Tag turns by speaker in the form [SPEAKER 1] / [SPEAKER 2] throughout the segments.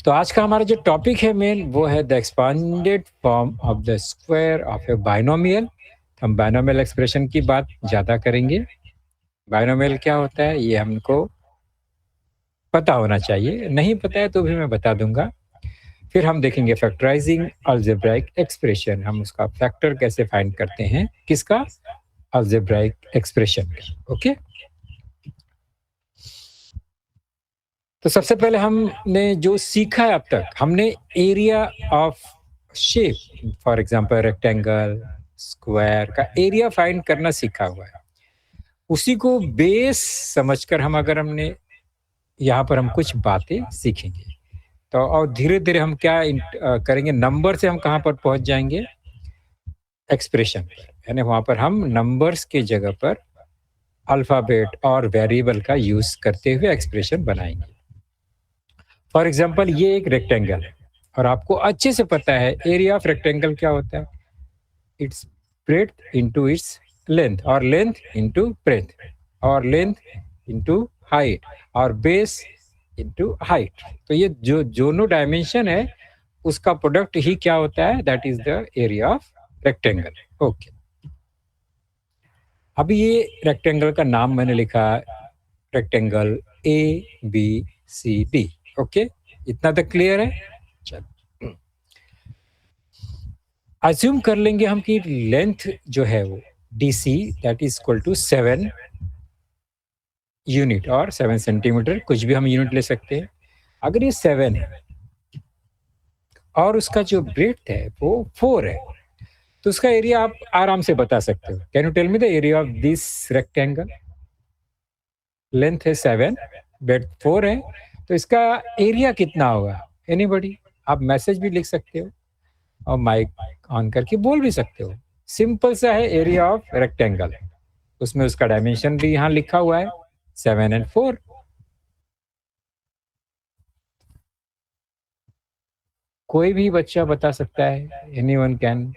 [SPEAKER 1] तो आज का हमारा जो टॉपिक है मेन वो है the expanded form of the square of A binomial. हम बाइनोमियल एक्सप्रेशन की बात ज़्यादा करेंगे। बाइनोमियल क्या होता है ये हमको पता होना चाहिए, नहीं पता है तो भी मैं बता दूंगा। फिर हम देखेंगे फैक्टराइजिंग अलजेब्राइक एक्सप्रेशन, हम उसका फैक्टर कैसे फाइंड करते हैं, किसका, अलजेब्राइक एक्सप्रेशन का। ओके, तो सबसे पहले हमने जो सीखा है अब तक, हमने area of shape, for example rectangle, square का एरिया फाइंड करना सीखा हुआ है। उसी को बेस समझकर हम अगर हमने यहाँ पर हम कुछ बातें सीखेंगे, तो और धीरे धीरे हम क्या करेंगे, नंबर से हम कहाँ पर पहुंच जाएंगे, एक्सप्रेशन पर, यानी वहां पर हम नंबर्स के जगह पर अल्फाबेट और वेरिएबल का यूज करते हुए एक्सप्रेशन बनाएंगे। फॉर एग्जाम्पल ये एक रेक्टेंगल है और आपको अच्छे से पता है एरिया ऑफ रेक्टेंगल क्या होता है, it's breadth into its length, और लेंथ इनटू ब्रेड्थ, और लेंथ इनटू हाइट, और बेस इनटू हाइट। तो ये जो दोनों डायमेंशन है उसका प्रोडक्ट ही क्या होता है, that is the area of rectangle. Okay, अभी ये रेक्टेंगल का नाम मैंने लिखा रेक्टेंगल ABCD। ओके, इतना तक क्लियर है। चलो, अज्यूम कर लेंगे हम कि लेंथ जो है वो DC that is equal to 7 unit और 7 सेंटीमीटर, कुछ भी हम यूनिट ले सकते हैं। अगर ये 7 है और उसका जो ब्रेड्थ है वो 4 है, तो उसका एरिया आप आराम से बता सकते हो। Can you tell me the area of this rectangle? Length है 7, ब्रेड्थ 4 है, तो इसका एरिया कितना होगा? एनीबॉडी? आप मैसेज भी लिख सकते हो और माइक ऑन करके बोल भी सकते हो। सिंपल सा है एरिया ऑफ रेक्टेंगल, उसमें उसका डायमेंशन भी यहाँ लिखा हुआ है 7 and 4। कोई भी बच्चा बता सकता है, anyone can.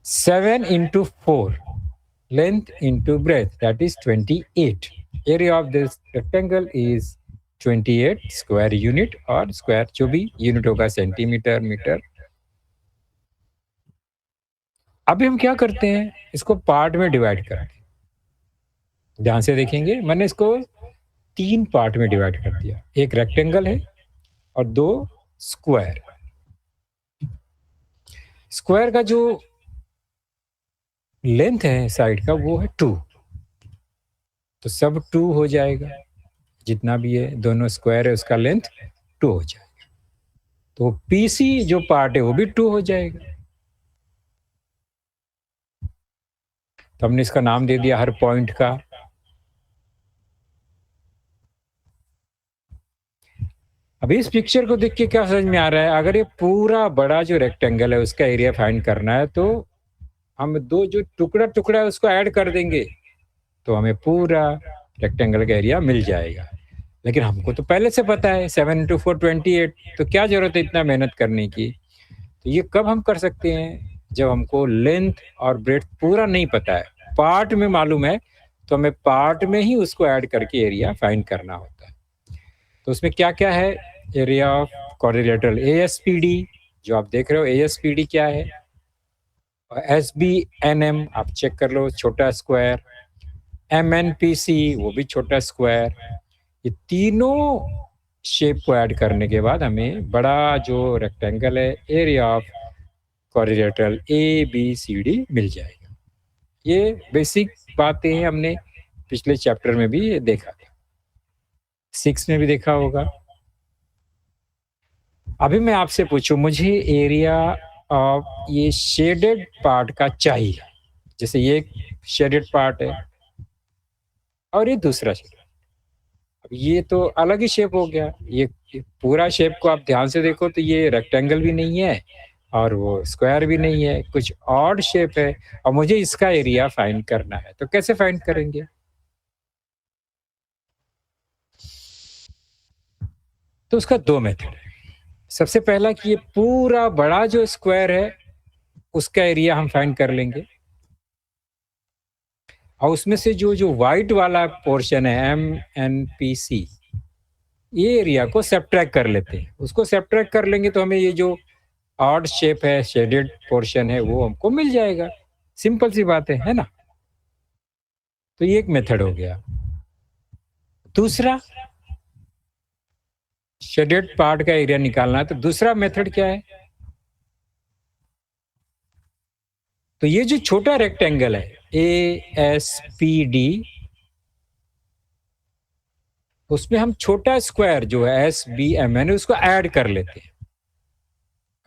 [SPEAKER 1] 7 into 4, length into breadth, that is 28. Area of this rectangle is 28 square unit, और स्क्वायर जो भी यूनिट होगा सेंटीमीटर, मीटर। अभी हम क्या करते हैं, इसको पार्ट में डिवाइड करते हैं। ध्यान से देखेंगे, मैंने इसको 3 पार्ट में डिवाइड कर दिया। एक रेक्टेंगल है और 2 स्क्वायर। स्क्वायर का जो लेंथ है साइड का वो है 2, तो सब 2 हो जाएगा। जितना भी है दोनों स्क्वायर है उसका लेंथ 2 हो जाएगा। तो PC जो पार्ट है वो भी 2 हो जाएगा। तो हमने इसका नाम दे दिया हर पॉइंट का। अभी इस पिक्चर को देख के क्या समझ में आ रहा है, अगर ये पूरा बड़ा जो रेक्टेंगल है उसका एरिया फाइंड करना है तो हम 2 जो टुकड़ा टुकड़ा है उसको ऐड कर देंगे तो हमें पूरा रेक्टेंगल का एरिया मिल जाएगा। लेकिन हमको तो पहले से पता है 7 into 4 28, तो क्या जरूरत है इतना मेहनत करने की। तो ये कब हम कर सकते हैं, जब हमको लेंथ और ब्रेड्थ पूरा नहीं पता है, पार्ट में मालूम है, तो हमें पार्ट में ही उसको ऐड करके एरिया फाइंड करना होता है। तो उसमें क्या क्या है, एरिया ऑफ क्वाड्रिलेटरल ASPD जो आप देख रहे हो, ASPD क्या है, और SBNM आप चेक कर लो, छोटा स्क्वायर, MNPC वो भी छोटा स्क्वायर। ये तीनों शेप को ऐड करने के बाद हमें बड़ा जो रेक्टेंगल है, एरिया ऑफ क्वाड्रिलेटरल ABCD मिल जाएगा। ये बेसिक बातें हैं, हमने पिछले चैप्टर में भी देखा था, 6 में भी देखा होगा। अभी मैं आपसे पूछूं, मुझे एरिया ऑफ ये शेडेड पार्ट का चाहिए। जैसे ये एक शेडेड पार्ट है और ये दूसरा शेड, अब ये तो अलग ही शेप हो गया। ये पूरा शेप को आप ध्यान से देखो तो ये रेक्टेंगल भी नहीं है और वो स्क्वायर भी नहीं है, कुछ ऑड शेप है, और मुझे इसका एरिया फाइंड करना है। तो कैसे फाइंड करेंगे? तो उसका 2 मेथड है। सबसे पहला कि ये पूरा बड़ा जो स्क्वायर है उसका एरिया हम फाइंड कर लेंगे, और उसमें से जो जो व्हाइट वाला पोर्शन है MNPC, ये एरिया को सब्ट्रैक्ट कर लेते हैं। उसको सब्ट्रैक्ट कर लेंगे तो हमें ये जो ऑड शेप है, शेडेड पोर्शन है, वो हमको मिल जाएगा। सिंपल सी बात है ना? तो ये एक मेथड हो गया। दूसरा, शेडेड पार्ट का एरिया निकालना है, तो दूसरा मेथड क्या है? तो ये जो छोटा रेक्टेंगल है ASPD, उसमें हम छोटा स्क्वायर जो है SBMN उसको ऐड कर लेते हैं।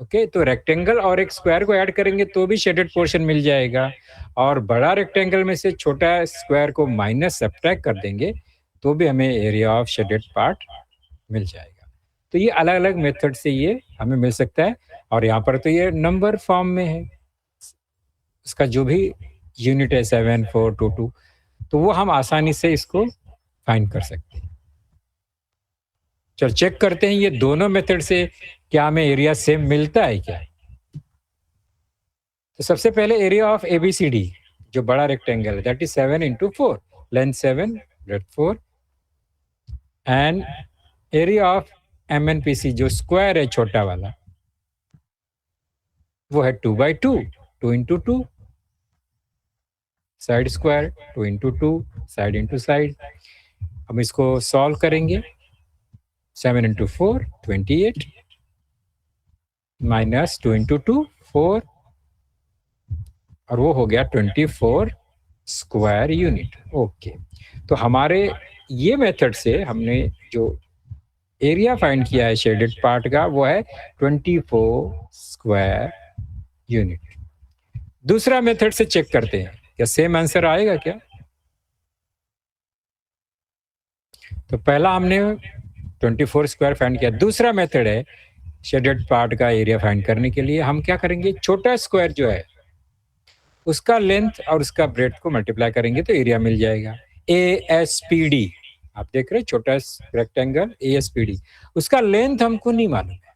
[SPEAKER 1] ओके, तो रेक्टेंगल और एक स्क्वायर को ऐड करेंगे तो भी शेडेड पोर्शन मिल जाएगा, और बड़ा रेक्टेंगल में से छोटा स्क्वायर को माइनस सब्ट्रैक्ट कर देंगे तो भी हमें एरिया ऑफ शेडेड पार्ट मिल जाएगा। तो ये अलग अलग मेथड से ये हमें मिल सकता है, और यहाँ पर तो ये नंबर फॉर्म में है, इसका जो भी यूनिट है 7422, तो वो हम आसानी से इसको फाइंड कर सकते हैं। चल चेक करते हैं ये दोनों मेथड से क्या हमें एरिया सेम मिलता है क्या। तो सबसे पहले एरिया ऑफ ABCD जो बड़ा रेक्टेंगल है, that is 7 × 4, length 7, breadth 4, and area of MNPC जो स्क्वायर है छोटा वाला, वो है 2/2, 2 × 2, side square 2 × 2, side into side. हम इसको सॉल्व करेंगे। 7 × 4 28, माइनस 2 × 2 4, और वो हो गया 24 स्क्वायर यूनिट। ओके, तो हमारे ये मेथड से हमने जो एरिया फाइंड किया है शेडेड पार्ट का, वो है 24 स्क्वायर यूनिट। दूसरा मेथड से चेक करते हैं क्या सेम आंसर आएगा क्या। तो पहला हमने 24 स्क्वायर फाइंड किया। दूसरा मेथड है शेडेड पार्ट का एरिया फाइंड करने के लिए हम क्या करेंगे, छोटा स्क्वायर जो है उसका लेंथ और उसका ब्रेड्थ को मल्टीप्लाई करेंगे तो एरिया मिल जाएगा। ASPD आप देख रहे हैं, छोटा रेक्टेंगल ASPD, उसका लेंथ हमको नहीं मालूम है।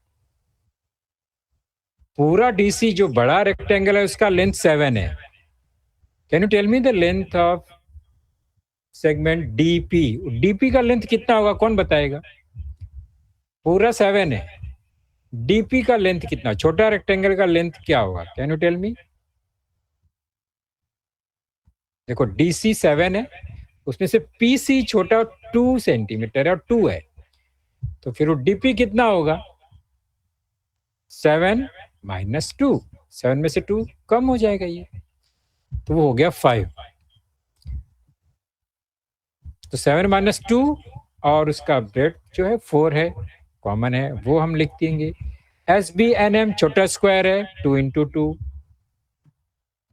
[SPEAKER 1] पूरा DC जो बड़ा रेक्टेंगल है उसका लेंथ 7 है। Can you tell me the length of segment DP का लेंथ कितना होगा, कौन बताएगा। पूरा 7 है, DP का लेंथ कितना, छोटा रेक्टेंगल का लेंथ क्या होगा, कैन यू टेल मी। देखो DC 7 है, उसमें से PC छोटा 2 सेंटीमीटर है और 2 है, तो फिर वो DP कितना होगा, 7 माइनस 2, 7 में से 2 कम हो जाएगा ये, तो वो हो गया 5। तो 7 माइनस 2 और उसका ब्रेड्थ जो है 4 है, कॉमन है, वो हम लिख देंगे। SBNM छोटा स्क्वायर है 2 × 2,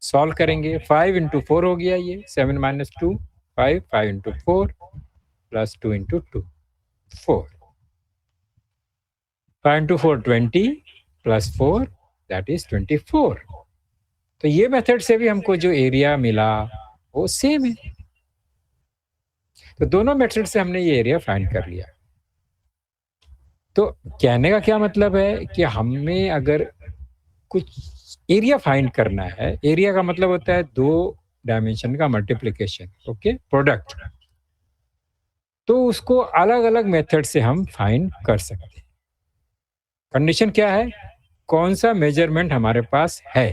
[SPEAKER 1] सॉल्व करेंगे 5 × 4 हो गया ये, 7 minus 2 5, 5 × 4 plus 2 × 2 4, 5 × 4 20 plus 4 that is 24। तो ये मेथड से भी हमको जो एरिया मिला वो सेम है। तो दोनों मेथड से हमने ये एरिया फाइंड कर लिया। तो कहने का क्या मतलब है कि हमें अगर कुछ एरिया फाइंड करना है, एरिया का मतलब होता है 2 डायमेंशन का मल्टीप्लिकेशन, ओके, प्रोडक्ट, तो उसको अलग अलग मेथड से हम फाइंड कर सकते हैं। कंडीशन क्या है, कौन सा मेजरमेंट हमारे पास है,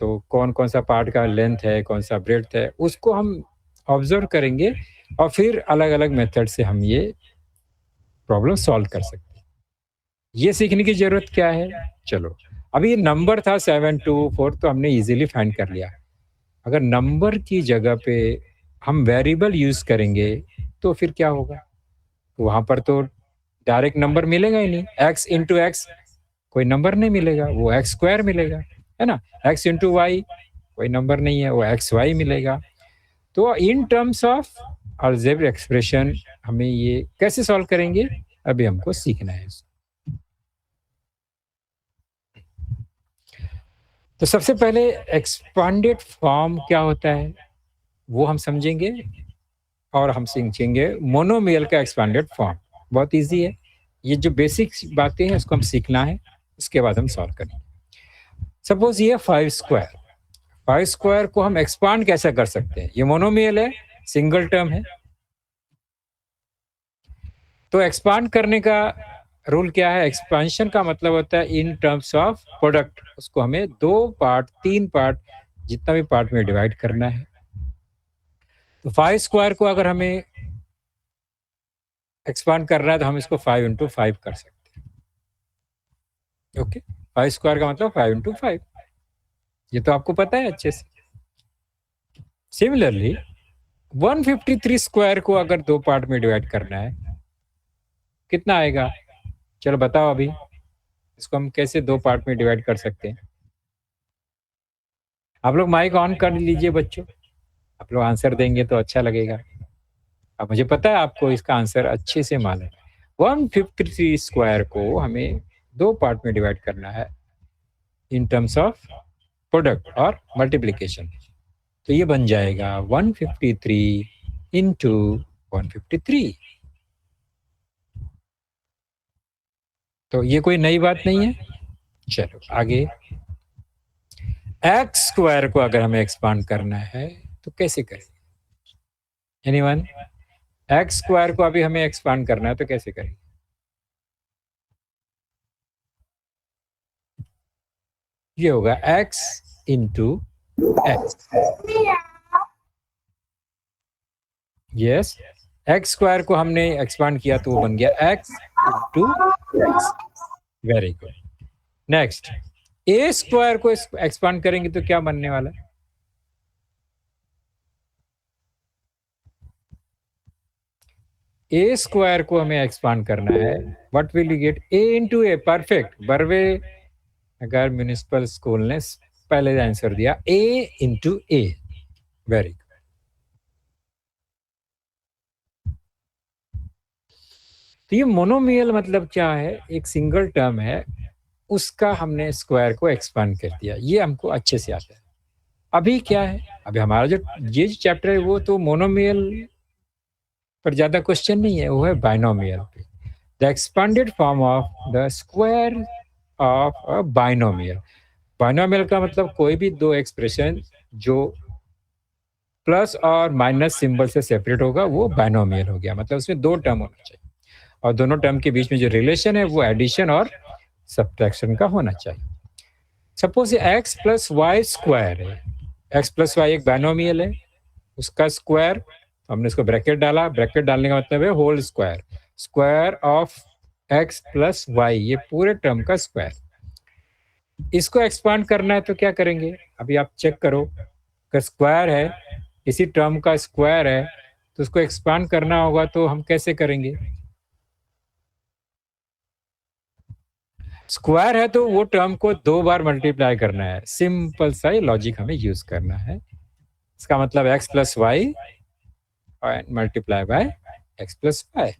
[SPEAKER 1] तो कौन कौन सा पार्ट का लेंथ है, कौन सा ब्रेड्थ है, उसको हम ऑब्जर्व करेंगे और फिर अलग अलग मेथड से हम ये प्रॉब्लम सॉल्व कर सकते हैं। ये सीखने की जरूरत क्या है, चलो अभी नंबर था 724 तो हमने इजीली फाइंड कर लिया। अगर नंबर की जगह पे हम वेरिएबल यूज करेंगे तो फिर क्या होगा, वहां पर तो डायरेक्ट नंबर मिलेगा ही नहीं, x इंटू एक्स कोई नंबर नहीं मिलेगा, वो x स्क्वायर मिलेगा, है ना। x इंटू वाई कोई नंबर नहीं है, वो xy मिलेगा। तो इन टर्म्स ऑफ अलजेब्रिक एक्सप्रेशन हमें ये कैसे सॉल्व करेंगे, अभी हमको सीखना है। तो सबसे पहले एक्सपांडेड फॉर्म क्या होता है वो हम समझेंगे, और हम सीखेंगे मोनोमियल का एक्सपांडेड फॉर्म। बहुत इजी है, ये जो बेसिक बातें हैं उसको हम सीखना है, उसके बाद हम सॉल्व करेंगे। सपोज ये 5 स्क्वायर, 5 स्क्वायर को हम एक्सपांड कैसे कर सकते हैं, ये मोनोमियल है, सिंगल टर्म है, तो एक्सपांड करने का रूल क्या है? एक्सपेंशन का मतलब होता है इन टर्म्स ऑफ प्रोडक्ट। उसको हमें 2 पार्ट, 3 पार्ट, जितना भी पार्ट में डिवाइड करना है। तो 5 स्क्वायर को अगर हमें एक्सपांड करना है तो हम इसको 5 इंटू 5 कर सकते हैं। ओके, 5 स्क्वायर का मतलब 5 इंटू 5। ये तो आपको पता है अच्छे से। सिमिलरली 153 स्क्वायर को अगर 2 पार्ट में डिवाइड करना है, कितना आएगा? चलो बताओ अभी, इसको हम कैसे 2 पार्ट में डिवाइड कर सकते हैं? आप लोग माइक ऑन कर लीजिए बच्चों, आप लोग आंसर देंगे तो अच्छा लगेगा। अब मुझे पता है आपको इसका आंसर अच्छे से मालूम है। 153 स्क्वायर को हमें 2 पार्ट में डिवाइड करना है इन टर्म्स ऑफ प्रोडक्ट और मल्टीप्लिकेशन। तो ये बन जाएगा 153 इंटू 153। तो ये कोई नई बात नहीं है। चलो आगे, एक्स स्क्वायर को अगर हमें एक्सपांड करना है तो कैसे करें? एनीवन? एक्स स्क्वायर को अभी हमें एक्सपांड करना है तो कैसे करें? ये होगा x into x. Yes, x square को हमने एक्सपांड किया तो वो बन गया x into x. Very good. Next, a square को एक्सपांड करेंगे तो क्या बनने वाला है? ए स्क्वायर को हमें एक्सपांड करना है, what will you get? A into A. Perfect. Barve अगर म्यूनिसिपल स्कूल ने पहले आंसर दिया a into A. Very good. तो ये मोनोमियल मतलब क्या है? एक सिंगल टर्म है, उसका हमने स्क्वायर को एक्सपांड कर दिया। ये हमको अच्छे से आता है। अभी क्या है, अभी हमारा जो ये चैप्टर है वो तो मोनोमियल पर ज्यादा क्वेश्चन नहीं है, वो है बाइनोमियल पे। The expanded form of the square of a binomial. Binomial का मतलब कोई भी दो एक्सप्रेशन जो प्लस और माइनस सिंबल से सेपरेट होगा वो बाइनोमियल हो गया। मतलब उसमें दो टर्म होना चाहिए और दोनों टर्म के बीच में जो रिलेशन है वो एडिशन और सब्ट्रैक्शन का होना चाहिए। Suppose x plus y square है। एक्स प्लस वाई एक बाइनोमियल है, उसका स्क्वायर हमने इसको ब्रैकेट डाला। ब्रैकेट डालने का मतलब है whole square. Square of x plus y, ये पूरे टर्म का स्क्वायर। इसको एक्सपांड करना है तो क्या करेंगे? अभी आप चेक करो, अगर स्क्वायर है, इसी टर्म का स्क्वायर है, तो उसको एक्सपांड करना होगा तो हम कैसे करेंगे? स्क्वायर है तो वो टर्म को 2 बार मल्टीप्लाई करना है। सिंपल सा ये लॉजिक हमें यूज करना है। इसका मतलब x plus y multiply by x plus y.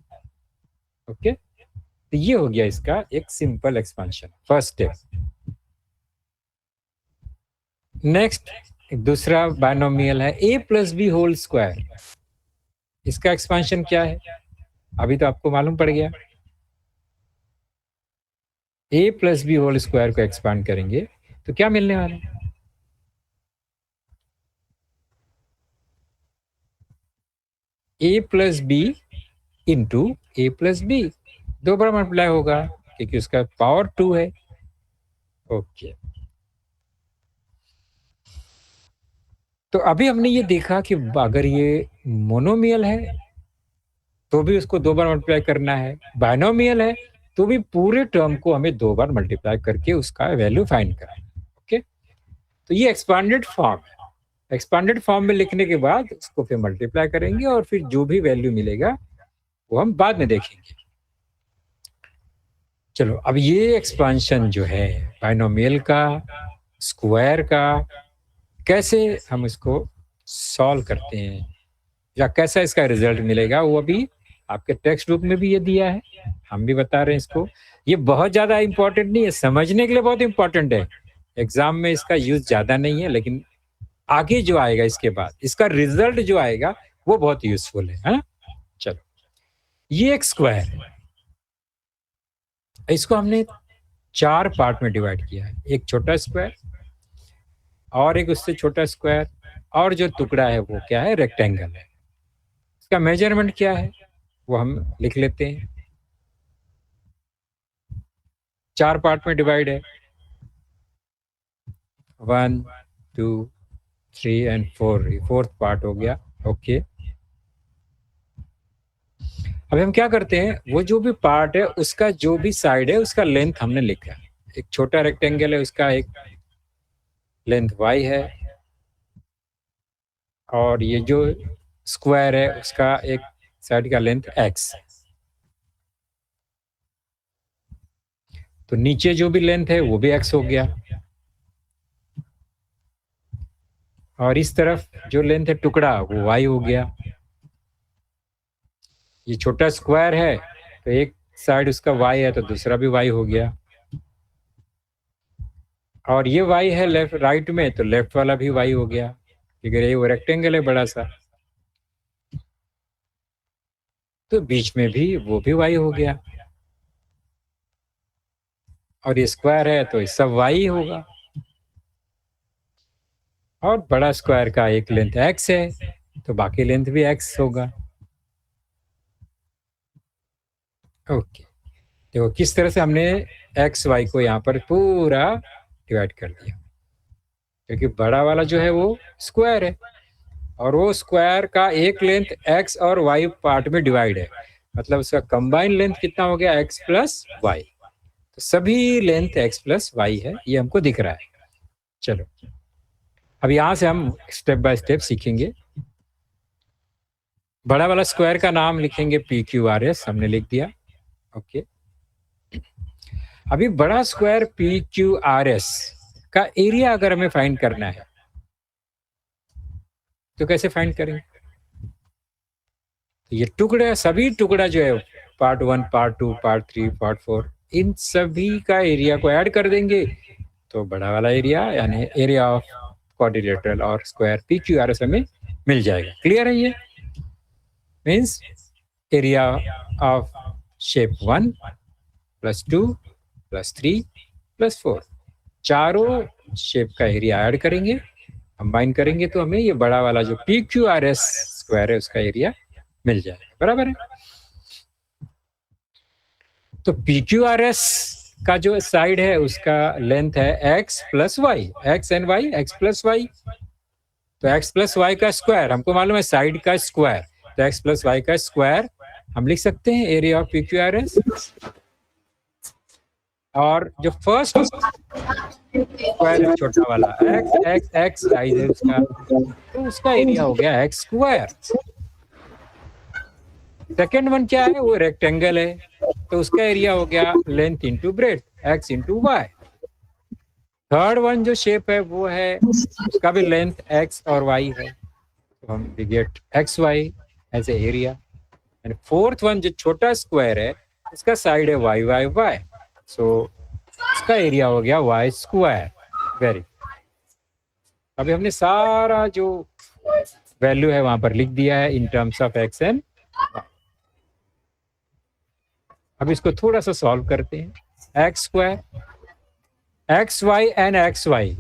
[SPEAKER 1] Okay, तो ये हो गया इसका एक simple expansion, first step. Next, दूसरा बाइनोमियल है a plus b whole square. इसका एक्सपांशन क्या है? अभी तो आपको मालूम पड़ गया। A plus b whole square को एक्सपांड करेंगे तो क्या मिलने वाला है? A plus b into a plus b. 2 बार मल्टीप्लाई होगा क्योंकि उसका पावर 2 है। ओके, तो अभी हमने ये देखा कि अगर ये मोनोमियल है तो भी उसको 2 बार मल्टीप्लाई करना है, बाइनोमियल है तो भी पूरे टर्म को हमें 2 बार मल्टीप्लाई करके उसका वैल्यू फाइंड करना है। ओके, तो ये एक्सपांडेड फॉर्म है। एक्सपांडेड फॉर्म में लिखने के बाद उसको फिर मल्टीप्लाई करेंगे और फिर जो भी वैल्यू मिलेगा वो हम बाद में देखेंगे। चलो, अब ये एक्सपांशन जो है बाइनोमियल का, स्क्वायर का, कैसे हम इसको सॉल्व करते हैं या कैसा इसका रिजल्ट मिलेगा, वो अभी आपके टेक्स्ट बुक में भी ये दिया है, हम भी बता रहे हैं इसको। ये बहुत ज्यादा इंपॉर्टेंट नहीं है, समझने के लिए बहुत इंपॉर्टेंट है। एग्जाम में इसका यूज ज्यादा नहीं है, लेकिन आगे जो आएगा इसके बाद इसका रिजल्ट जो आएगा वो बहुत यूजफुल है, हाँ? चलो, ये एक स्क्वायर है, इसको हमने 4 पार्ट में डिवाइड किया है। एक छोटा स्क्वायर और एक उससे छोटा स्क्वायर, और जो टुकड़ा है वो क्या है? रेक्टेंगल है। इसका मेजरमेंट क्या है वो हम लिख लेते हैं। 4 पार्ट में डिवाइड है, 1 2 3 एंड 4, फोर्थ पार्ट हो गया। ओके, अभी हम क्या करते हैं, वो जो भी पार्ट है उसका जो भी साइड है उसका लेंथ हमने लिखा है। एक छोटा रेक्टेंगल है, उसका एक लेंथ y है, और ये जो स्क्वायर है उसका एक साइड का लेंथ x। तो नीचे जो भी लेंथ है वो भी x हो गया, और इस तरफ जो लेंथ है टुकड़ा वो y हो गया। ये छोटा स्क्वायर है तो एक साइड उसका y है तो दूसरा भी y हो गया, और ये y है लेफ्ट राइट में तो लेफ्ट वाला भी y हो गया, क्योंकि ये वो रेक्टेंगल है बड़ा सा, तो बीच में भी वो भी y हो गया, और ये स्क्वायर है तो ये सब y होगा, और बड़ा स्क्वायर का एक लेंथ x है तो बाकी लेंथ भी x होगा। ओके, देखो किस तरह से हमने एक्स वाई को यहाँ पर पूरा डिवाइड कर दिया, क्योंकि बड़ा वाला जो है वो स्क्वायर है, और वो स्क्वायर का एक लेंथ एक्स और वाई पार्ट में डिवाइड है, मतलब उसका कंबाइंड लेंथ कितना हो गया, एक्स प्लस वाई। तो सभी लेंथ एक्स प्लस वाई है, ये हमको दिख रहा है। चलो अब यहाँ से हम स्टेप बाय स्टेप सीखेंगे। बड़ा वाला स्क्वायर का नाम लिखेंगे पी क्यू आर एस, हमने लिख दिया। ओके, अभी बड़ा square P Q R S का एरिया अगर हमें फाइंड करना है तो कैसे फाइंड करेंगे? ये टुकड़ा, सभी टुकड़ा जो है पार्ट 1 पार्ट 2 पार्ट 3 पार्ट 4, इन सभी का एरिया को ऐड कर देंगे तो बड़ा वाला एरिया यानी एरिया ऑफ क्वाड्रिलेटरल और square P Q R S हमें मिल जाएगा। क्लियर है? ये means area of shape 1 plus 2 plus 3 plus 4, चारों शेप का एरिया ऐड करेंगे, कंबाइन करेंगे तो हमें ये बड़ा वाला जो P Q R S square है उसका एरिया मिल जाएगा। बराबर है? तो पी क्यू आर एस का जो साइड है उसका लेंथ है x plus y, x and y, x plus y. तो एक्स प्लस वाई का स्क्वायर हमको मालूम है, साइड का स्क्वायर, तो एक्स प्लस वाई का स्क्वायर हम लिख सकते हैं area of P Q R S. और जो फर्स्ट स्क्वायर छोटा वाला एक्स एक्स एक्स साइज है उसका, तो उसका एरिया हो गया एक्स स्क्वायर। सेकेंड वन क्या है, वो रेक्टेंगल है तो उसका एरिया हो गया length into breadth, x into y. Third one जो शेप है वो है, उसका भी लेंथ एक्स और वाई है, तो हम get x y as a area. And fourth one जो छोटा स्क्वायर है उसका साइड है वाई वाई वाई, सो उसका एरिया हो गया वाई स्क्वायर। वेरी, अभी हमने सारा जो वैल्यू है वहां पर लिख दिया है in terms of x and. अब इसको थोड़ा सा सॉल्व करते हैं। X square x y and x y,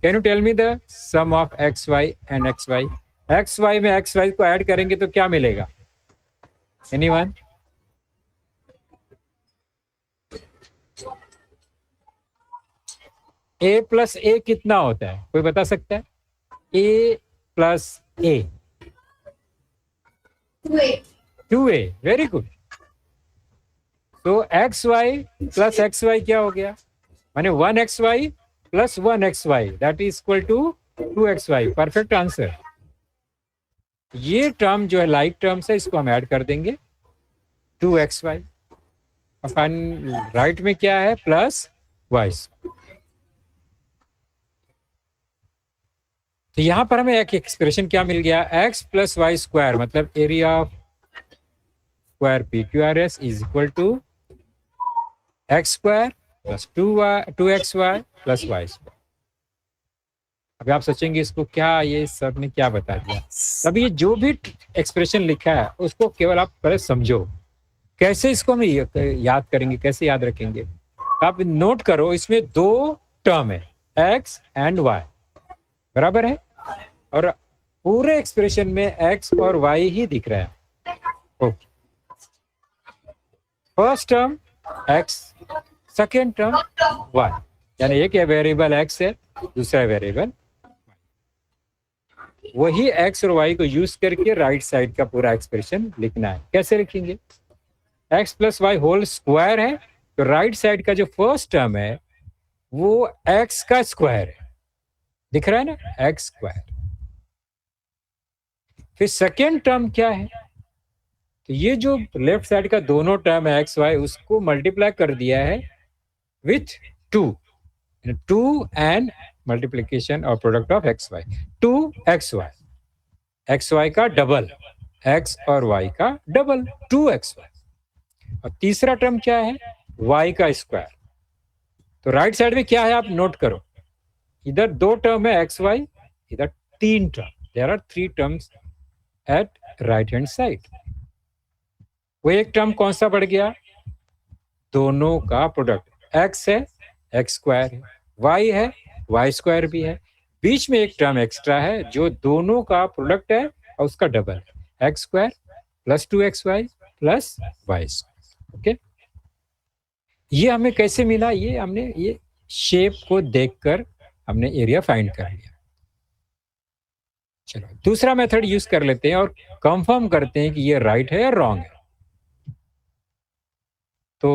[SPEAKER 1] can you tell me the sum of x y and x y? X y में एक्स वाई को ऐड करेंगे तो क्या मिलेगा? एनीवन? ए प्लस ए कितना होता है, कोई बता सकता है? A plus a 2a। Very good. तो x y plus x y क्या हो गया, माने 1xy plus 1xy that is equal to 2xy। Perfect answer. ये टर्म जो है लाइक टर्म्स है, इसको हम ऐड कर देंगे 2xy। अपन राइट में क्या है, प्लस वाई। तो यहां पर हमें एक एक्सप्रेशन क्या मिल गया, एक्स प्लस वाई स्क्वायर, मतलब area of square P Q R S is equal to x square plus 2xy plus y square. अभी आप सोचेंगे इसको क्या, ये सब ने क्या बता दिया? अब ये जो भी एक्सप्रेशन लिखा है उसको केवल आप पहले समझो, कैसे इसको हम याद करेंगे, कैसे याद रखेंगे। आप नोट करो, इसमें दो टर्म है एक्स एंड वाई, बराबर है, और पूरे एक्सप्रेशन में एक्स और वाई ही दिख रहा है। Okay, first term x, second term y, यानी एक वेरिएबल x है, दूसरा वेरिएबल, वही x और y को यूज करके राइट साइड का पूरा एक्सप्रेशन लिखना है। कैसे लिखेंगे? x plus y whole square है, तो राइट साइड का जो फर्स्ट टर्म है वो x का स्क्वायर है, दिख रहा है ना, x स्क्वायर। फिर सेकेंड टर्म क्या है? तो ये जो लेफ्ट साइड का दोनों टर्म है एक्स वाई, उसको मल्टीप्लाई कर दिया है विथ 2 एंड मल्टीप्लीकेशन और product of x y, 2xy, x y का डबल, x और y का डबल, 2xy। और तीसरा टर्म क्या है? y का स्क्वायर। तो राइट साइड में क्या है आप नोट करो, इधर 2 टर्म है एक्स वाई, इधर 3 term, there are 3 terms at right hand side. वो एक टर्म कौन सा बढ़ गया? दोनों का प्रोडक्ट, x है, x स्क्वायर है, y है, y स्क्वायर भी है, बीच में एक टर्म एक्स्ट्रा है जो दोनों का प्रोडक्ट है और उसका डबल है, x square plus 2xy plus y square. Okay, ये हमें कैसे मिला? ये हमने ये शेप को देखकर हमने एरिया फाइंड कर लिया। चलो दूसरा मेथड यूज कर लेते हैं और कंफर्म करते हैं कि ये राइट है या रॉन्ग है। तो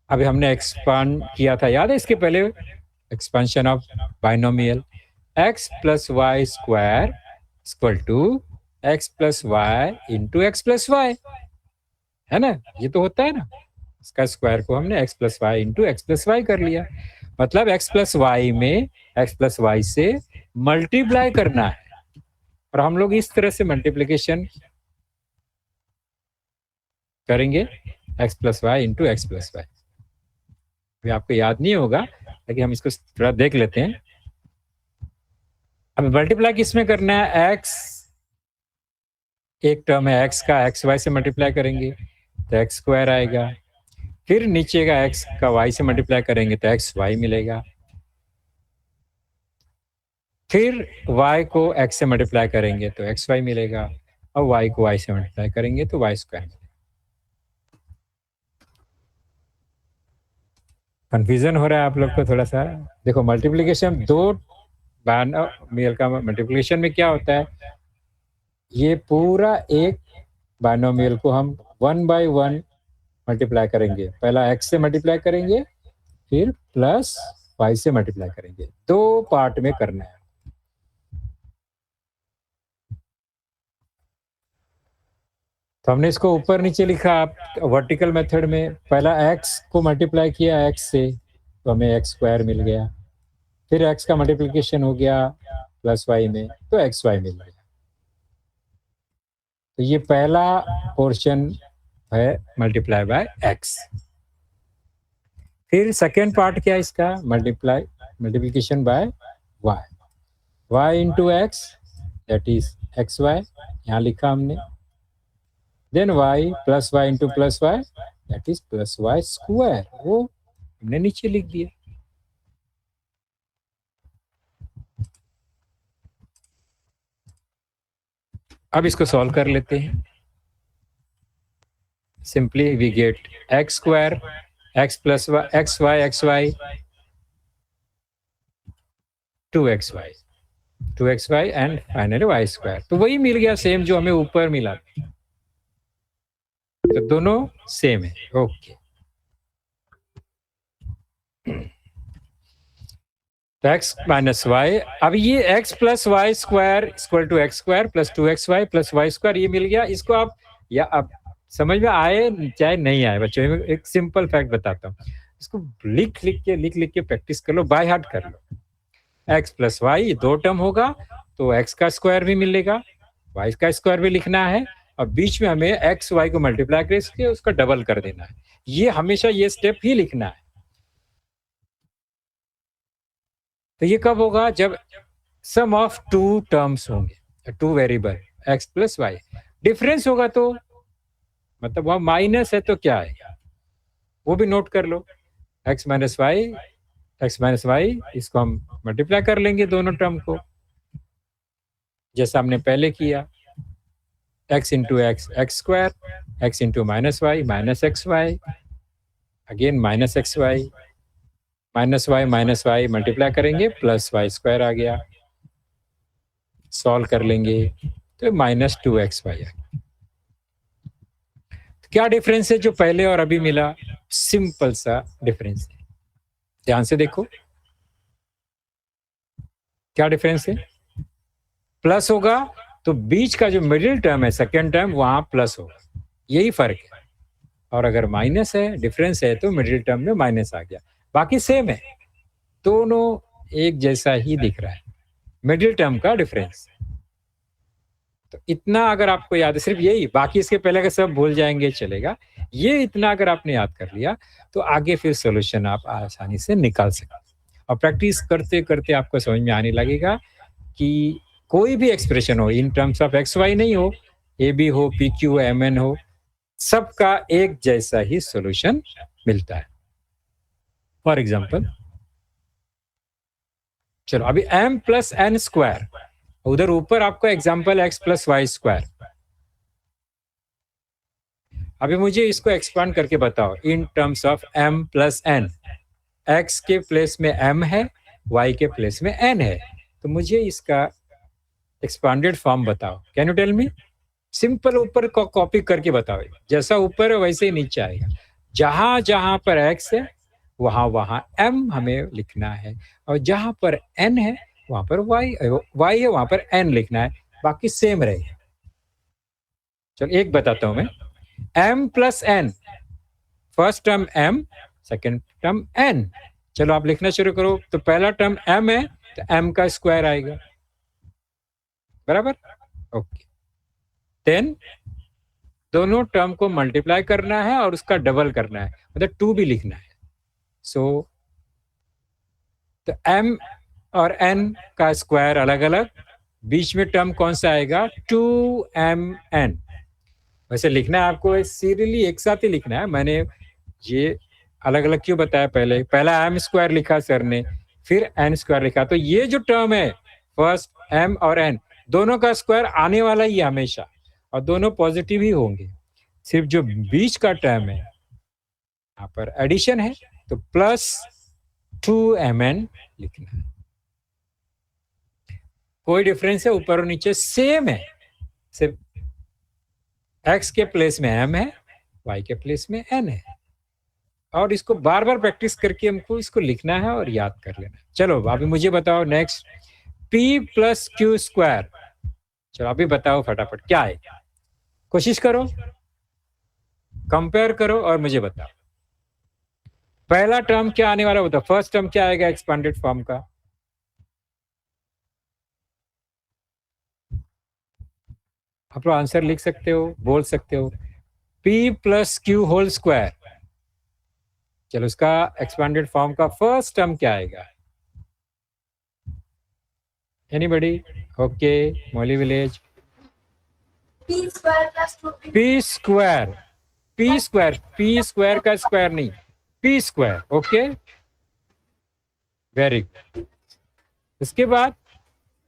[SPEAKER 1] अभी हमने एक्सपांड किया था, याद है इसके पहले, expansion of binomial, x plus y square equal to x plus y into x plus y, है ना, ये तो होता है ना। इसका स्क्वायर को हमने x plus y into x plus y कर लिया, मतलब x प्लस वाई में x प्लस वाई से मल्टीप्लाई करना है। और हम लोग इस तरह से मल्टीप्लीकेशन करेंगे, x plus y into x plus y. अभी आपको याद नहीं होगा, लेकिन हम इसको थोड़ा देख लेते हैं। अब मल्टीप्लाई किस में करना है? x, एक टर्म है x का, एक्स वाई से मल्टीप्लाई करेंगे तो एक्स स्क्वायर आएगा, फिर नीचे का x का y से मल्टीप्लाई करेंगे तो एक्स वाई मिलेगा, फिर y को x से मल्टीप्लाई करेंगे तो एक्स वाई मिलेगा, और y को y से मल्टीप्लाई करेंगे तो y स्क्वायर मिलेगा। कंफ्यूजन हो रहा है आप लोग को थोड़ा सा? देखो मल्टीप्लिकेशन, दो बाइनोमियल का मल्टीप्लिकेशन में क्या होता है, ये पूरा एक बाइनोमियल को हम 1 बाय 1 मल्टीप्लाई करेंगे। पहला x से मल्टीप्लाई करेंगे, फिर प्लस y से मल्टीप्लाई करेंगे, 2 पार्ट में करना है। तो हमने इसको ऊपर नीचे लिखा वर्टिकल मेथड में, पहला x को मल्टीप्लाई किया x से तो हमें x स्क्वायर मिल गया, फिर x का मल्टीप्लिकेशन हो गया प्लस y में तो एक्स वाई मिल गया। तो ये पहला पोर्शन है मल्टीप्लाई बाय x। फिर सेकेंड पार्ट क्या है इसका? Multiplication by y, y into x that is x y, यहाँ लिखा हमने, then y plus y into plus y that is plus y square, वो हमने नीचे लिख दिया। अब इसको सॉल्व कर लेते हैं। Simply we get x square, x plus y, x y 2xy and finally y square. तो वही मिल गया सेम जो हमें ऊपर मिला, तो दोनों सेम है। ओके, तो x माइनस वाई, अब ये x plus y square equal to x square plus 2xy plus y square, ये मिल गया। इसको आप, या आप समझ में आए चाहे नहीं आए बच्चों, एक सिंपल फैक्ट बताता हूँ, इसको लिख लिख के प्रैक्टिस कर लो, बाय हार्ट कर लो। x प्लस वाई 2 टर्म होगा तो x का स्क्वायर भी मिलेगा, y का स्क्वायर भी लिखना है, और बीच में हमें x y को मल्टीप्लाई करके उसका डबल कर देना है। ये हमेशा ये स्टेप ही लिखना है। तो ये कब होगा? जब सम ऑफ 2 टर्म्स होंगे, 2 variable x plus y, difference होगा तो मतलब वहां माइनस है तो क्या है वो भी नोट कर लो। x माइनस वाई, इसको हम मल्टीप्लाई कर लेंगे दोनों टर्म को, जैसा हमने पहले किया, x into x x square, x into minus y x y, again minus x y minus y multiply करेंगे प्लस वाई स्क्वायर आ गया, सॉल्व कर लेंगे तो माइनस 2xy। क्या डिफरेंस है जो पहले और अभी मिला? सिंपल सा डिफरेंस है, ध्यान से देखो क्या डिफरेंस है। प्लस होगा तो बीच का जो मिडिल टर्म है सेकेंड टर्म वहां प्लस होगा, यही फर्क है। और अगर माइनस है डिफरेंस है तो मिडिल टर्म में माइनस आ गया, बाकी सेम है, दोनों एक जैसा ही दिख रहा है, मिडिल टर्म का डिफरेंस। तो इतना अगर आपको याद है, सिर्फ यही, बाकी इसके पहले का सब भूल जाएंगे चलेगा, ये इतना अगर आपने याद कर लिया तो आगे फिर सॉल्यूशन आप आसानी से निकाल सकते। और प्रैक्टिस करते करते आपको समझ में आने लगेगा कि कोई भी एक्सप्रेशन हो, in terms of x y नहीं हो, ए बी हो, पी क्यू एम एन हो, सबका एक जैसा ही सॉल्यूशन मिलता है। फॉर एग्जाम्पल चलो अभी m प्लस एन स्क्वायर, उधर ऊपर आपका example x plus y square. अभी मुझे इसको एक्सपांड करके बताओ in terms of m plus n. x के प्लेस में m है, y के प्लेस में n है, तो मुझे इसका एक्सपांडेड फॉर्म बताओ। Can you tell me? Simple ऊपर को कॉपी करके बताओ, जैसा ऊपर है वैसे ही नीचे आएगा। जहां जहां पर x है वहां वहां m हमें लिखना है, और जहां पर n है वहां पर y है वहां पर n लिखना है, बाकी सेम रहेगा। चलो एक बताता हूं मैं, m plus n, first term m, second term n। चलो आप लिखना शुरू करो, तो पहला टर्म m है तो m का स्क्वायर आएगा, बराबर, ओके। देन दोनों टर्म को मल्टीप्लाई करना है और उसका डबल करना है, मतलब 2 भी लिखना है। सो तो m और n का स्क्वायर अलग अलग, बीच में टर्म कौन सा आएगा? 2mn। वैसे लिखना है आपको सीरियली एक साथ ही लिखना है, मैंने ये अलग अलग क्यों बताया? पहला m स्क्वायर लिखा सर ने, फिर n स्क्वायर लिखा, तो ये जो टर्म है फर्स्ट m और n दोनों का स्क्वायर आने वाला ही हमेशा, और दोनों पॉजिटिव ही होंगे। सिर्फ जो बीच का टर्म है यहाँ पर एडिशन है, तो प्लस 2mn लिखना है। कोई डिफरेंस है? ऊपर और नीचे सेम है, सिर्फ x के प्लेस में m है, y के प्लेस में n है। और इसको बार बार प्रैक्टिस करके हमको इसको लिखना है और याद कर लेना है। चलो अभी मुझे बताओ next, p plus Q square. चलो अभी बताओ फटाफट क्या है, कोशिश करो, कंपेयर करो और मुझे बताओ पहला टर्म क्या आने वाला होता, फर्स्ट टर्म क्या आएगा एक्सपांडेड फॉर्म का? आप लोग आंसर लिख सकते हो, बोल सकते हो, p plus q whole square. चलो उसका एक्सपांडेड फॉर्म का फर्स्ट टर्म क्या आएगा? एनीबॉडी? ओके, मौली विलेज। p स्क्वायर, p स्क्वायर का स्क्वायर नहीं, p square, okay, very good. इसके बाद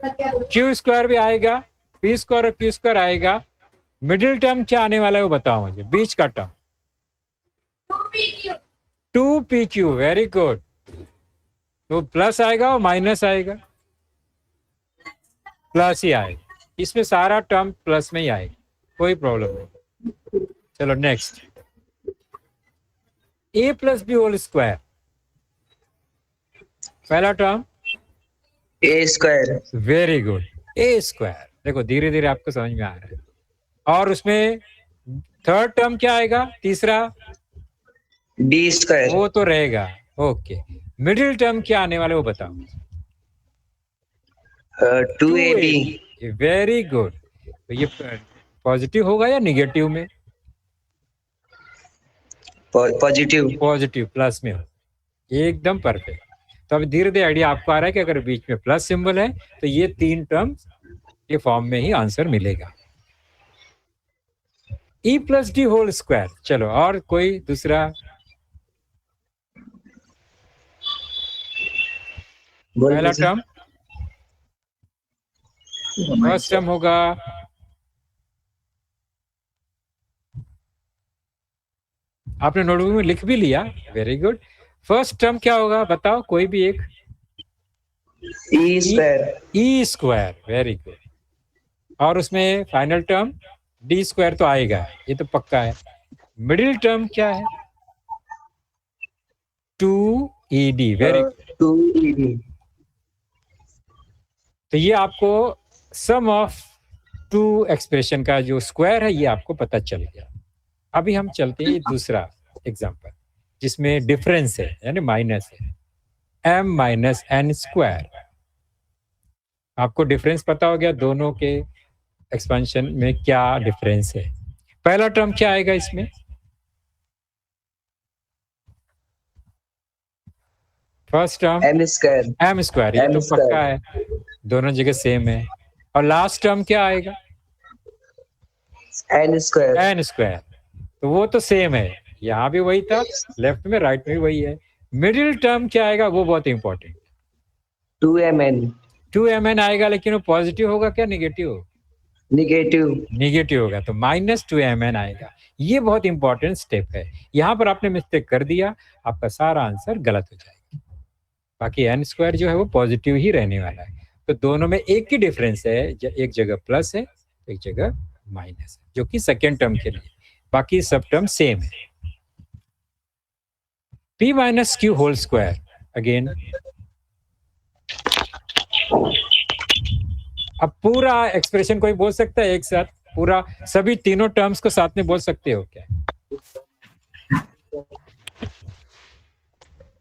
[SPEAKER 1] क्यू स्क्वायर भी आएगा, p स्क्वायर और q स्क्वायर आएगा। मिडिल टर्म क्या आने वाला है वो बताओ मुझे, बीच का टर्म 2pq, वेरी गुड। तो प्लस आएगा और माइनस आएगा, प्लस ही आएगा, इसमें सारा टर्म प्लस में ही आएगा, कोई प्रॉब्लम नहीं। चलो next, a plus b whole square, पहला term
[SPEAKER 2] a square,
[SPEAKER 1] very good, a square. देखो धीरे धीरे आपको समझ में आ रहा है। और उसमें थर्ड टर्म क्या आएगा, तीसरा?
[SPEAKER 2] डी स्क्वायर,
[SPEAKER 1] वो तो रहेगा, ओके। मिडिल टर्म क्या आने वाले वो बताओ।
[SPEAKER 2] 2ab,
[SPEAKER 1] very good. तो ये पॉजिटिव होगा या निगेटिव में?
[SPEAKER 2] पॉजिटिव,
[SPEAKER 1] पॉजिटिव, प्लस में हो, एकदम परफेक्ट। तो अब धीरे धीरे आइडिया आपको आ रहा है कि अगर बीच में प्लस सिंबल है तो ये तीन टर्म्स के फॉर्म में ही आंसर मिलेगा। e plus d whole square, चलो और कोई दूसरा? पहला टर्म, फर्स्ट टर्म होगा आपने नोटबुक में लिख भी लिया, वेरी गुड। फर्स्ट टर्म क्या होगा बताओ, कोई भी एक।
[SPEAKER 2] E square.
[SPEAKER 1] E square, very good. और उसमें फाइनल टर्म डी स्क्वायर तो आएगा, ये तो पक्का है। मिडिल टर्म क्या है? 2ED, very good.
[SPEAKER 2] 2ED.
[SPEAKER 1] तो ये आपको सम ऑफ टू एक्सप्रेशन का जो स्क्वायर है ये आपको पता चल गया। अभी हम चलते हैं दूसरा एग्जांपल जिसमें डिफरेंस है यानी माइनस है, m माइनस एन स्क्वायर। आपको डिफरेंस पता हो गया दोनों के एक्सपेंशन में क्या डिफरेंस है। पहला टर्म क्या आएगा इसमें? First term
[SPEAKER 2] M square.
[SPEAKER 1] m square, ये
[SPEAKER 2] M
[SPEAKER 1] तो
[SPEAKER 2] square.
[SPEAKER 1] पक्का है, दोनों जगह सेम है। और लास्ट टर्म क्या आएगा?
[SPEAKER 2] N square.
[SPEAKER 1] एन स्क्वायर, तो वो तो सेम है, यहाँ भी वही था, लेफ्ट में राइट में भी वही है। मिडिल टर्म क्या आएगा वो बहुत इंपॉर्टेंट,
[SPEAKER 2] 2mn.
[SPEAKER 1] 2mn आएगा, लेकिन वो पॉजिटिव होगा क्या नेगेटिव?
[SPEAKER 2] Negative.
[SPEAKER 1] नेगेटिव होगा, तो -2mn आएगा। ये बहुत इंपॉर्टेंट स्टेप है, यहाँ पर आपने मिस्टेक कर दिया, आपका सारा आंसर गलत हो जाएगा। बाकी एन स्क्वायर जो है वो पॉजिटिव ही रहने वाला है। तो दोनों में एक ही डिफरेंस है, एक जगह प्लस है, एक जगह माइनस है, जो कि सेकेंड टर्म के लिए। बाकी सब टर्म सेम है। p minus q whole square, again अब पूरा एक्सप्रेशन कोई बोल सकता है एक साथ, पूरा सभी तीनों टर्म्स को साथ में बोल सकते हो क्या?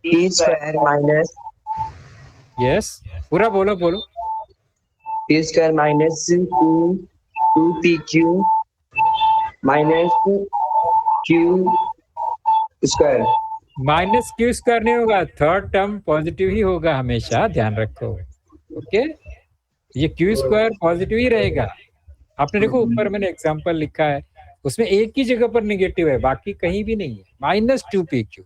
[SPEAKER 2] P square minus
[SPEAKER 1] यस, पूरा बोलो बोलो।
[SPEAKER 2] P square minus 2PQ minus Q square.
[SPEAKER 1] Minus Q square नहीं होगा, थर्ड टर्म पॉजिटिव ही होगा हमेशा, ध्यान रखो। ओके, ये क्यू स्क्वायर पॉजिटिव ही रहेगा। आपने देखो ऊपर मैंने एग्जांपल लिखा है, उसमें एक ही जगह पर निगेटिव है, बाकी कहीं भी नहीं है। -2PQ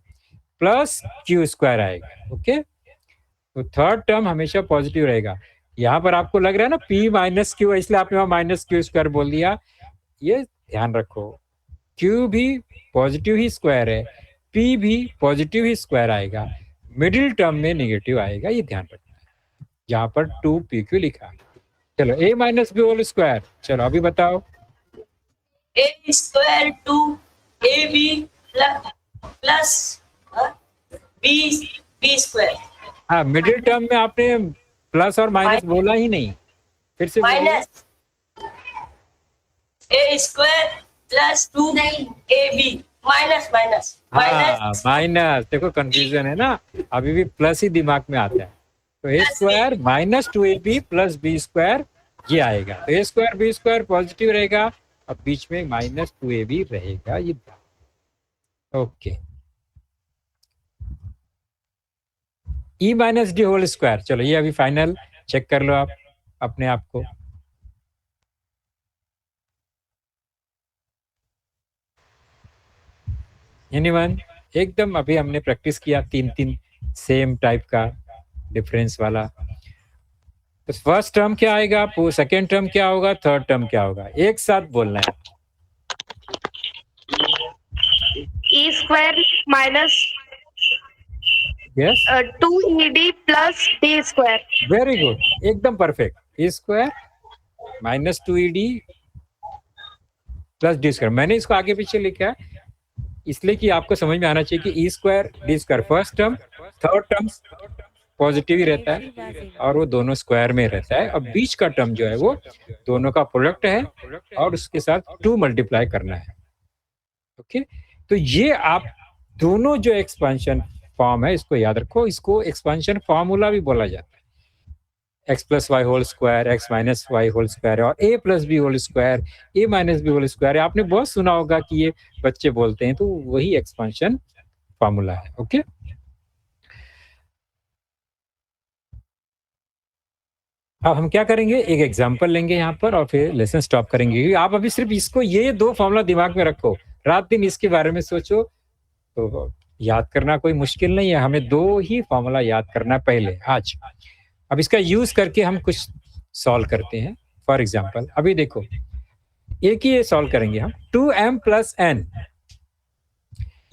[SPEAKER 1] प्लस क्यू स्क्वायर आएगा। ओके, तो थर्ड टर्म हमेशा पॉजिटिव रहेगा। यहाँ पर आपको लग रहा है ना P माइनस क्यू, इसलिए आपने वहां -Q स्क्वायर बोल दिया, ये ध्यान रखो। Q भी पॉजिटिव ही स्क्वायर है, P भी पॉजिटिव ही स्क्वायर आएगा, मिडिल टर्म में नेगेटिव आएगा, ये ध्यान रखना है। यहाँ पर 2PQ लिखा। चलो A minus b whole square, चलो अभी बताओ।
[SPEAKER 3] A square 2AB plus B square
[SPEAKER 1] हाँ, मिडिल टर्म में आपने प्लस और माइनस बोला ही नहीं, फिर से बोलिए।
[SPEAKER 3] minus A square plus 2AB minus
[SPEAKER 1] हाँ, माइनस, देखो कंफ्यूजन है ना, अभी भी प्लस ही दिमाग में आता है। तो a square -2AB plus b square ये आएगा, तो a square b square positive रहेगा, अब बीच में -2AB रहेगा, ये। Okay, E minus d whole square, चलो ये अभी फाइनल चेक कर लो आप अपने आप को। एनीवन? एकदम अभी हमने प्रैक्टिस किया 3 सेम टाइप का डिफरेंस वाला। तो फर्स्ट टर्म क्या आएगा, सेकेंड टर्म क्या होगा, थर्ड टर्म क्या होगा, एक साथ बोलना है।
[SPEAKER 4] E square minus
[SPEAKER 1] yes,
[SPEAKER 4] 2ED plus D square.
[SPEAKER 1] Very good, एकदम perfect. E square -2ED plus d square, मैंने इसको आगे पीछे लिखा है इसलिए कि आपको समझ में आना चाहिए कि E square d square first term, third term positive ही रहता है और वो दोनों स्क्वायर में रहता है, और बीच का टर्म जो है वो दोनों का प्रोडक्ट है और उसके साथ 2 मल्टीप्लाई करना है। ओके, तो ये आप दोनों जो एक्सपेंशन फॉर्म है इसको याद रखो, इसको एक्सपेंशन फॉर्मूला भी बोला जाता है। x plus y whole square, x minus y whole square और a plus b whole square, a minus b whole square, आपने बहुत सुना होगा कि ये बच्चे बोलते हैं, तो वही एक्सपेंशन फॉर्मूला है। ओके, अब हम क्या करेंगे, एक एग्जांपल लेंगे यहाँ पर और फिर लेसन स्टॉप करेंगे। आप अभी सिर्फ इसको, ये 2 फॉर्मूला दिमाग में रखो, रात दिन इसके बारे में सोचो, तो याद करना कोई मुश्किल नहीं है। हमें 2 ही फॉर्मूला याद करना है पहले आज। अब इसका यूज करके हम कुछ सॉल्व करते हैं। फॉर एग्जांपल अभी देखो, एक ही ये सॉल्व करेंगे हम, 2m प्लस n।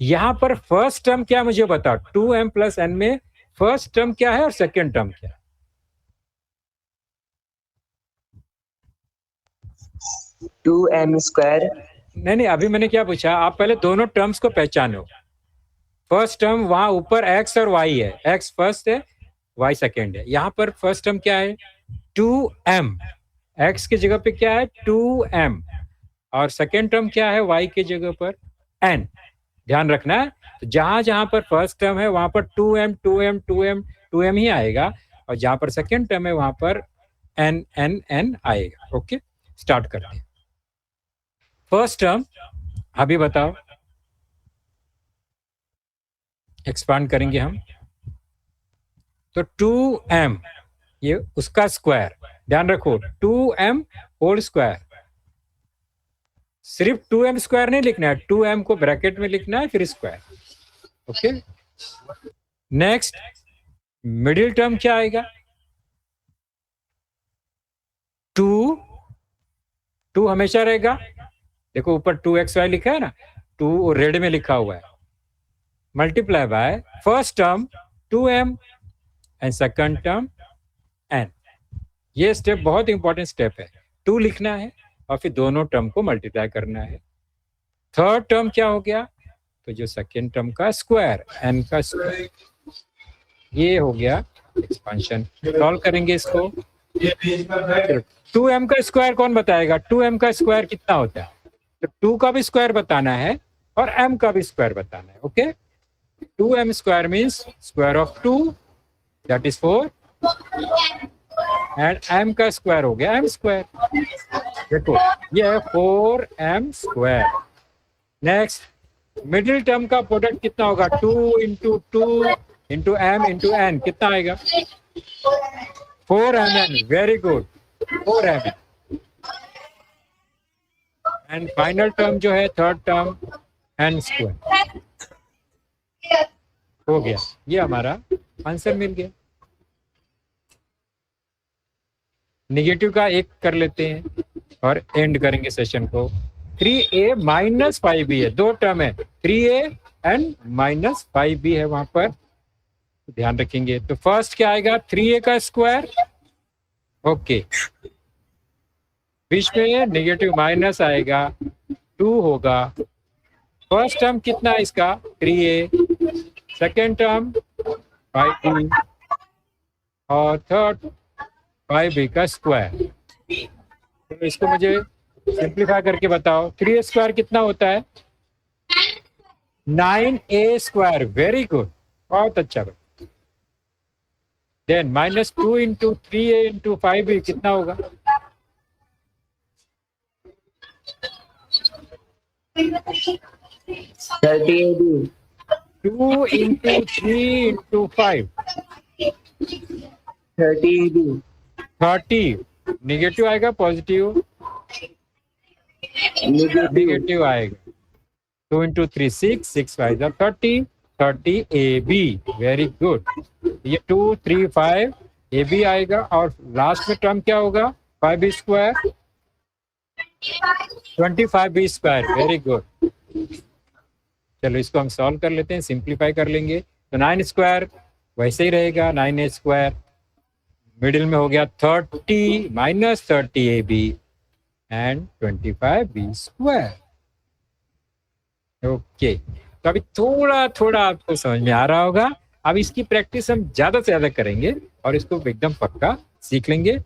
[SPEAKER 1] यहां पर फर्स्ट टर्म क्या मुझे बताओ, 2m प्लस n में फर्स्ट टर्म क्या है और सेकेंड टर्म क्या है?
[SPEAKER 2] 2m स्क्वायर
[SPEAKER 1] नहीं, अभी मैंने क्या पूछा, आप पहले दोनों टर्म्स को पहचानो। फर्स्ट टर्म वहां ऊपर x और y है, x फर्स्ट है, y सेकेंड है। यहां पर फर्स्ट टर्म क्या है? 2m। x की जगह पे क्या है? 2m। और सेकेंड टर्म क्या है? y की जगह पर n। ध्यान रखना है, तो जहां जहां पर फर्स्ट टर्म है वहां पर 2m ही आएगा, और जहां पर सेकेंड टर्म है वहां पर n आएगा। ओके, स्टार्ट करते हैं। फर्स्ट टर्म अभी बताओ, एक्सपांड करेंगे हम, तो 2m ये उसका स्क्वायर, ध्यान रखो 2m होल स्क्वायर। सिर्फ 2m स्क्वायर नहीं लिखना है, 2m को ब्रैकेट में लिखना है फिर square. Okay, next middle term क्या आएगा? 2 हमेशा रहेगा, देखो ऊपर 2xy लिखा है ना, 2 रेड में लिखा हुआ है, multiply by first term 2m and second term n। ये स्टेप बहुत इंपॉर्टेंट स्टेप है, 2 लिखना है और फिर दोनों टर्म को मल्टीप्लाई करना है। थर्ड टर्म क्या हो गया? तो जो सेकेंड टर्म का स्क्वायर, n का स्क्वायर, ये हो गया एक्सपेंशन। सॉल्व करेंगे इसको। 2m का स्क्वायर कौन बताएगा? 2m का स्क्वायर कितना होता है? तो 2 का भी स्क्वायर बताना है और m का भी स्क्वायर बताना है। Okay, 2m square means square of 2, that is 4, and m का स्क्वायर हो गया m स्क्वायर। देखो ये है 4m square. Next middle term का प्रोडक्ट कितना होगा? 2 into 2 into m into n, कितना आएगा? 4mn। Very good, 4mn। And final term जो है थर्ड टर्म n स्क्वायर हो गया। ये हमारा आंसर मिल गया। नेगेटिव का एक कर लेते हैं और एंड करेंगे सेशन को। 3a माइनस 5b है, दो टर्म है, 3a एंड माइनस 5b है वहां पर, ध्यान रखेंगे। तो फर्स्ट क्या आएगा? 3a का स्क्वायर। ओके, बीच में नेगेटिव माइनस आएगा, 2 होगा। फर्स्ट टर्म कितना है इसका? 3a, सेकेंड टर्म 5b और थर्ड 5b का स्क्वायर। तो इसको मुझे सिंप्लीफाई करके बताओ, 3a स्क्वायर कितना होता है? 9a square. वेरी गुड, बहुत अच्छा। Then minus 2 into 3a into 5b कितना होगा?
[SPEAKER 2] 30ab
[SPEAKER 1] 2 into 3 into 5
[SPEAKER 2] 30ab
[SPEAKER 1] 30। Negative आएगा पॉजिटिव? नेगेटिव आएगा। 2 इंटू 3 6, 6 5 30, 30ab। वेरी गुड, ये 2 3 5 ab आएगा, और लास्ट में टर्म क्या होगा? 5b square, 25b square. Very good. चलो इसको हम सॉल्व कर लेते हैं, सिंप्लीफाई कर लेंगे। तो 9 स्क्वायर वैसे ही रहेगा, 9a स्क्वायर। मिडिल में हो गया 30 minus 30ab and 25b square. Okay, तो अभी थोड़ा थोड़ा आपको समझ में आ रहा होगा। अब इसकी प्रैक्टिस हम ज्यादा से ज्यादा करेंगे और इसको एकदम पक्का सीख लेंगे।